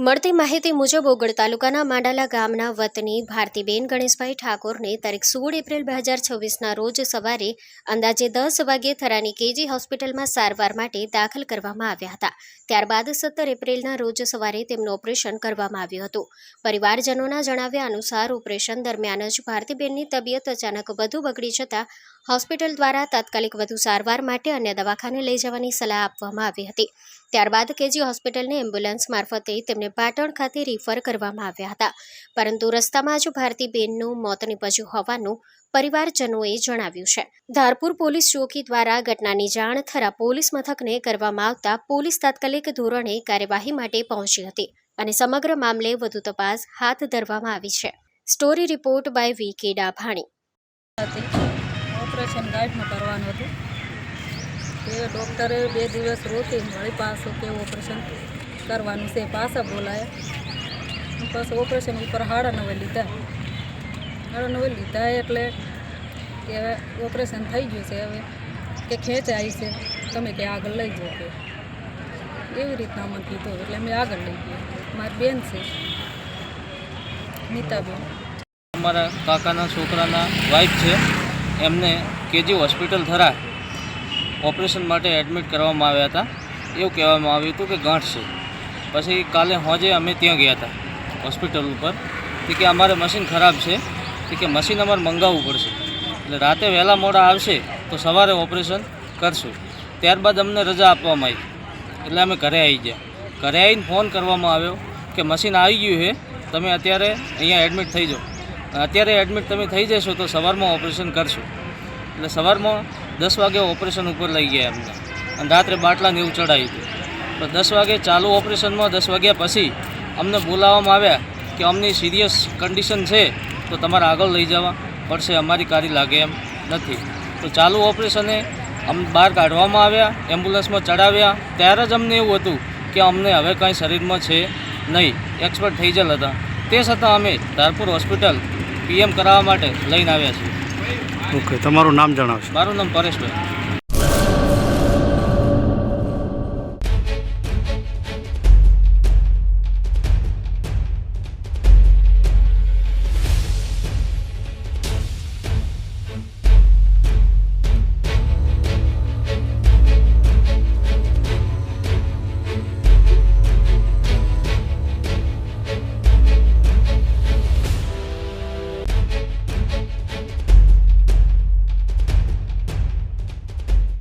મળતી માહિતી મુજબ ઓગળ તાલુકાના માંડાલા ગામના વતની ભારતીબેન ગણેશભાઈ ઠાકોરને તારીખ 16 એપ્રિલ 2026ના રોજ સવારે અંદાજે 10 વાગ્યે થરાની કેજી હોસ્પિટલમાં સારવાર માટે દાખલ કરવામાં આવ્યા હતા। ત્યારબાદ 17 એપ્રિલના રોજ સવારે તેમનું ઓપરેશન કરવામાં આવ્યું હતું। પરિવારજનોના જણાવ્યા અનુસાર ઓપરેશન દરમિયાન જ ભારતીબેનની તબિયત અચાનક વધુ બગડી જતા હોસ્પિટલ દ્વારા તાત્કાલિક વધુ સારવાર માટે અન્ય દવાખાને લઈ જવાની સલાહ આપવામાં આવી હતી। ત્યારબાદ કેજી હોસ્પિટલની એમ્બ્યુલન્સ મારફતે તેમને પાટણ ખાતે રિફર કરવામાં આવ્યા હતા, પરંતુ રસ્તામાં જ ભારતીબેનનું મોત નીપજ્યું હોવાનું પરિવારજનોએ જણાવ્યું છે। ધારપુર પોલીસ ચોકી દ્વારા ઘટનાની જાણ થરા પોલીસ મથકને કરવામાં આવતા પોલીસ તાત્કાલિક ધોરણે કાર્યવાહી માટે પહોંચી હતી અને સમગ્ર મામલે વધુ તપાસ હાથ ધરવામાં આવી છે। Story report by V K. Dabhani. Operation ગાંઠનું કરવાનું હતું તે ડૉક્ટરે 2 દિવસ રોકી વળી પાછું કે ઓપરેશન કરવાનું છે, પાછા બોલાયા પાછું ઓપરેશન ઉપર 9:30 લીધા 9:30 લીધા એટલે કે હવે ઓપરેશન થઈ ગયું છે, હવે કે ખેંચાય છે, તમે કે આગળ લઈ જાઓ કે એવી રીતના અમને કીધું એટલે અમે આગળ લઈ ગયા। મારી બેન છે નીતાબેન, અમારા કાકાના છોકરાના વાઈફ છે, એમને કેજી હોસ્પિટલ થરા ઓપરેશન માટે એડમિટ કરવામાં આવ્યા હતા। એવું કહેવામાં આવ્યું હતું કે ગાંઠ છે। પછી કાલે સાંજે અમે ત્યાં ગયા હતા હોસ્પિટલ ઉપર કે અમારે મશીન ખરાબ છે કે મશીન અમારે મંગાવવું પડશે, એટલે રાતે વહેલા મોડા આવશે તો સવારે ઓપરેશન કરશું। ત્યારબાદ અમને રજા આપવામાં આવી એટલે અમે ઘરે આવી ગયા। ઘરે આવીને ફોન કરવામાં આવ્યો કે મશીન આવી ગયું છે, તમે અત્યારે અહીંયા એડમિટ થઈ જાઓ, અત્યારે એડમિટ તમે થઈ જશો તો સવારમાં ઓપરેશન કરશું। એટલે સવારમાં 10 વાગે ઓપરેશન ઉપર લઈ ગયા એમને અને રાત્રે બાટલાને એવું ચડાવ્યું હતું। તો 10 વાગે ચાલુ ઓપરેશનમાં 10 વાગ્યા પછી અમને બોલાવવામાં આવ્યા કે અમની સિરિયસ કન્ડિશન છે તો તમારે આગળ લઈ જવા પડશે, અમારી કારી લાગે એમ નથી। તો ચાલુ ઓપરેશને અમને બહાર કાઢવામાં આવ્યા, એમ્બ્યુલન્સમાં ચડાવ્યા। ત્યારે જ અમને એવું હતું કે અમને હવે કાંઈ શરીરમાં છે નહીં, એક્સપર્ટ થઈ ગયેલ હતા। તે છતાં અમે ધારપુર હોસ્પિટલ PM કરાવવા માટે લઈને આવ્યા છીએ। ઓકે, તમારું નામ જણાવશો? મારું નામ પરેશભાઈ।